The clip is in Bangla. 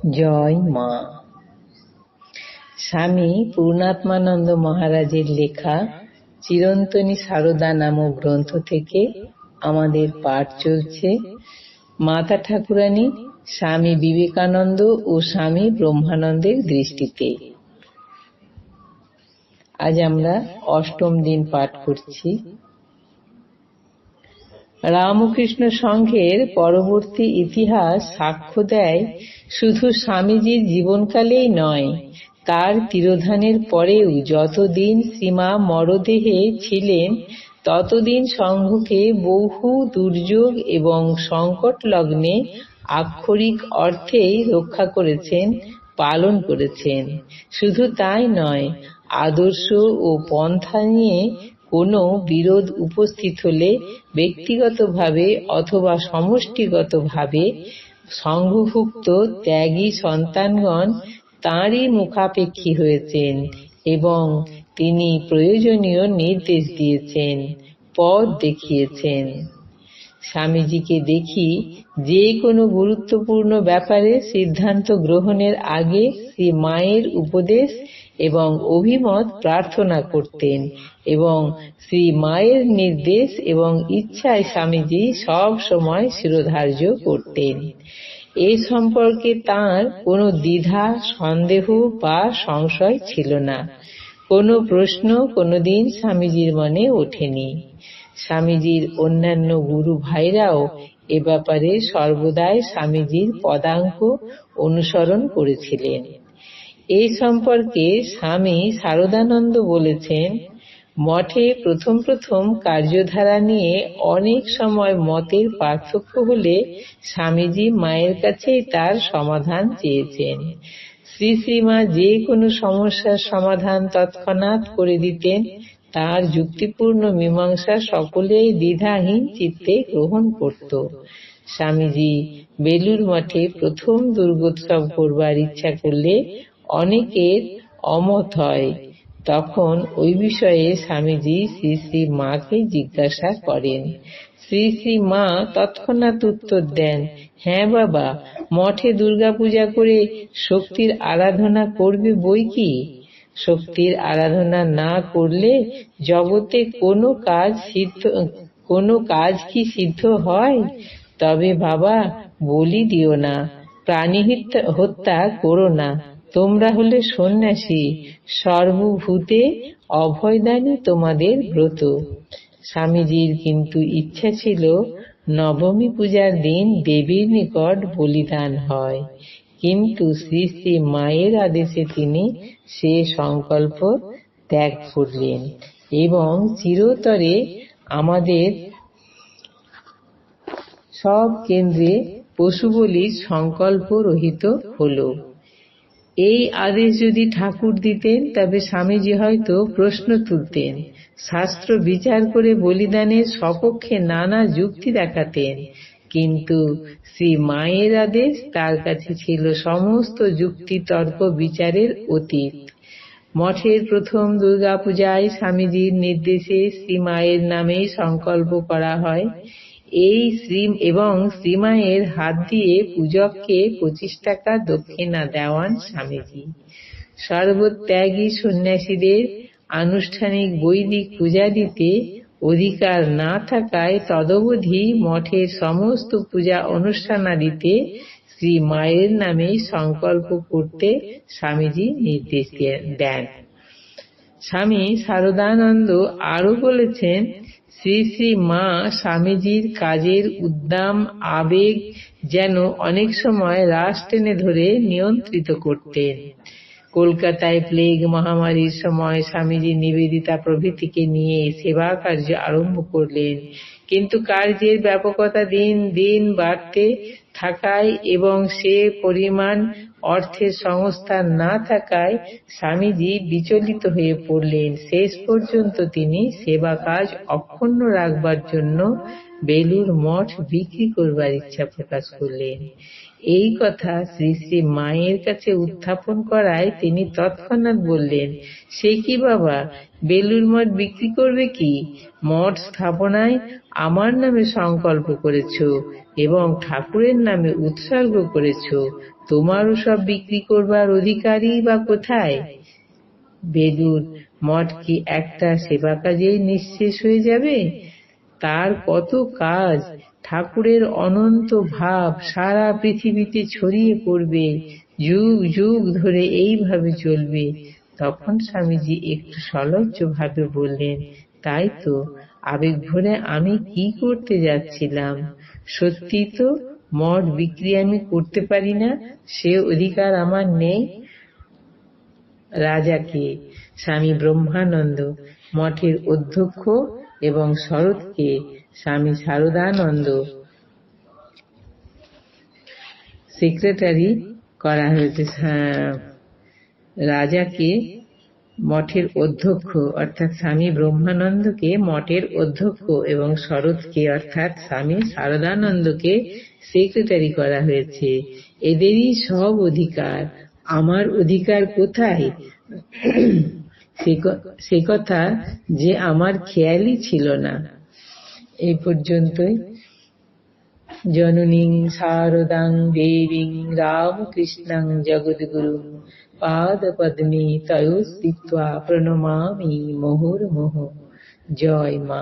জয় মা। স্বামী পূর্ণাত্মানন্দ মহারাজের লেখা চিরন্তনী সারদা নামক গ্রন্থ থেকে আমাদের পাঠ চলছে মাতা ঠাকুরানী স্বামী বিবেকানন্দ ও স্বামী ব্রহ্মানন্দের দৃষ্টিতে। আজ আমরা অষ্টম দিন পাঠ করছি। রামকৃষ্ণ সংঘের পরবর্তী ইতিহাস সাক্ষ্য দেয় শুধু স্বামীজির জীবনকালেই নয়, তার তিরোধানের পরেও যতদিন শ্রীমা মরদেহে ছিলেন ততদিন সংঘকে বহু দুর্যোগ এবং সংকট লগ্নে আক্ষরিক অর্থেই রক্ষা করেছেন, পালন করেছেন। শুধু তাই নয়, আদর্শ ও পন্থা নিয়ে কোনো বিরোধ উপস্থিত হলে ব্যক্তিগতভাবে অথবা সমষ্টিগতভাবে সংঘভুক্ত ত্যাগী সন্তানগণ তাঁরই মুখাপেক্ষী হয়েছেন এবং তিনি প্রয়োজনীয় নির্দেশ দিয়েছেন, পথ দেখিয়েছেন। স্বামীজিকে দেখি যে কোনো গুরুত্বপূর্ণ ব্যাপারে সিদ্ধান্ত গ্রহণের আগে শ্রী মায়ের উপদেশ এবং অভিমত প্রার্থনা করতেন এবং শ্রী মায়ের নির্দেশ এবং ইচ্ছায় স্বামীজি সব সময় শিরোধার্য করতেন। এ সম্পর্কে তাঁর কোনো দ্বিধা, সন্দেহ বা সংশয় ছিল না। কোনো প্রশ্ন কোনোদিন স্বামীজির মনে ওঠেনি। স্বামীজির অন্যান্য গুরু ভাইরাও এ ব্যাপারে সর্বদাই স্বামীজির পদাঙ্ক অনুসরণ করেছিলেন। এই সম্পর্কে স্বামী শারদানন্দ বলেছেন, মঠে প্রথম প্রথম কার্যধারা নিয়ে অনেক সময় মতের পার্থক্য হলে স্বামীজি মায়ের কাছেই তার সমাধান চেয়েছেন। শ্রী শ্রীমা যে কোনো সমস্যার সমাধান তৎক্ষণাৎ করে দিতেন। তার যুক্তিপূর্ণ মীমাংসা সকলেই দ্বিধাহীন চিত্তে গ্রহণ করত। স্বামীজি বেলুর মঠে প্রথম দুর্গোৎসব করবার ইচ্ছা করলে অনেকের অমত হয়। তখন ওই বিষয়ে স্বামীজি শ্রী শ্রী মাকে জিজ্ঞাসা করেন। শ্রী শ্রী মা তৎক্ষণাৎ উত্তর দেন, হ্যাঁ বাবা, মঠে দুর্গাপূজা করে শক্তির আরাধনা করবে বই কি। শক্তির আরাধনা না করলে জগতে কোনো কাজ কি সিদ্ধ হয়? তবে বাবা, বলি দিও না, প্রাণী হত্যা করো না, তোমরা হলে সন্ন্যাসী, সর্বভূতে অভয়দানই তোমাদের ব্রত। স্বামীজির কিন্তু ইচ্ছা ছিল নবমী পূজার দিন দেবীর নিকট বলিদান হয়, কিন্তু শ্রী শ্রী মায়ের আদেশে তিনি সে সংকল্প ত্যাগ করলেন এবং চিরতরে আমাদের সব কেন্দ্রে পশু বলির সংকল্প রহিত হল। এই আদেশ যদি ঠাকুর দিতেন তবে স্বামীজি হয়তো প্রশ্ন তুলতেন, শাস্ত্র বিচার করে বলিদানের সপক্ষে নানা যুক্তি দেখাতেন, কিন্তু শ্রী মায়ের আদেশ তার কাছে ছিল সমস্ত যুক্তি তর্ক বিচারের অতীত। মঠের প্রথম দুর্গাপূজায় স্বামীজির নির্দেশে শ্রী মায়ের নামেই সংকল্প করা হয় এবং শ্রীমায়ের হাত দিয়ে পূজককে 25 টাকা দক্ষিণা দেওয়ান স্বামীজি। সর্বত্যাগী সন্ন্যাসীদের আনুষ্ঠানিক বৈদিক পূজা দিতে অধিকার না থাকায় তদবধি মঠের সমস্ত পূজা অনুষ্ঠানাদিতে শ্রী মায়ের নামেই সংকল্প করতে স্বামীজি নির্দেশ দেন। স্বামী শারদানন্দ আরো বলেছেন, শ্রী শ্রী মা স্বামীজির কাজের উদ্দাম আবেগ যেন অনেক সময় রাশ টেনে ধরে নিয়ন্ত্রিত করতেন। কলকাতায় প্লেগ মহামারীর সময় স্বামীজি নিবেদিতা প্রভৃতিকে নিয়ে সেবা কার্য আরম্ভ করলেন, কিন্তু কার্যের ব্যাপকতা দিন দিন বাড়তে থাকায় এবং সে পরিমাণ অর্থের সংস্থান না থাকায় স্বামীজি বিচলিত হয়ে পড়লেন। শেষ পর্যন্ত তিনি সেবা কাজ অক্ষুণ্ণ রাখবার জন্য বেলুর মঠ বিক্রি করবার ইচ্ছা প্রকাশ করলেন। এই কথা শ্রী শ্রী মায়ের কাছে উত্থাপন করায় তিনি তৎক্ষণাৎ বললেন, সে কি বাবা, বেলুর মঠ বিক্রি করবে কি? মঠ স্থাপনায় আমার নামে সংকল্প করেছ এবং ঠাকুরের নামে উৎসর্গ করেছ, তোমারও সব বিক্রি করবার অধিকারই বা কোথায়? বেলুর মঠ কি একটা সেবা কাজেই নিঃশেষ হয়ে যাবে? তার কত কাজ, ঠাকুরের অনন্ত ভাব সারা পৃথিবীতে ছড়িয়ে পড়বে, যুগ যুগ ধরে এইভাবে চলবে। তখন স্বামীজি একটু সলজ্জ ভাবে বললেন, তাই তো, আবেগ ভরে আমি কি করতে যাচ্ছিলাম। সত্যি তো, মঠ বিক্রি আমি করতে পারি না, সে অধিকার আমার নেই। রাজাকে, স্বামী ব্রহ্মানন্দ মঠের অধ্যক্ষ এবং শরৎকে স্বামী শারদানন্দ সেক্রেটারি করা হয়েছে। রাজাকে মঠের অধ্যক্ষ অর্থাৎ স্বামী ব্রহ্মানন্দকে মঠের অধ্যক্ষ এবং শরৎকে অর্থাৎ স্বামী শারদানন্দকে সেক্রেটারি করা হয়েছে। এদেরই সব অধিকার, আমার অধিকার কোথায়? সে কথা যে আমার খেয়ালই ছিল না। এই পর্যন্তই। জননীং শারদাং দেবীং রামকৃষ্ণং জগদ্গুরুং পাদপদ্মে তয়োঃ স্থিত্বা প্রণমামি মুহুর্মুহুঃ। জয় মা।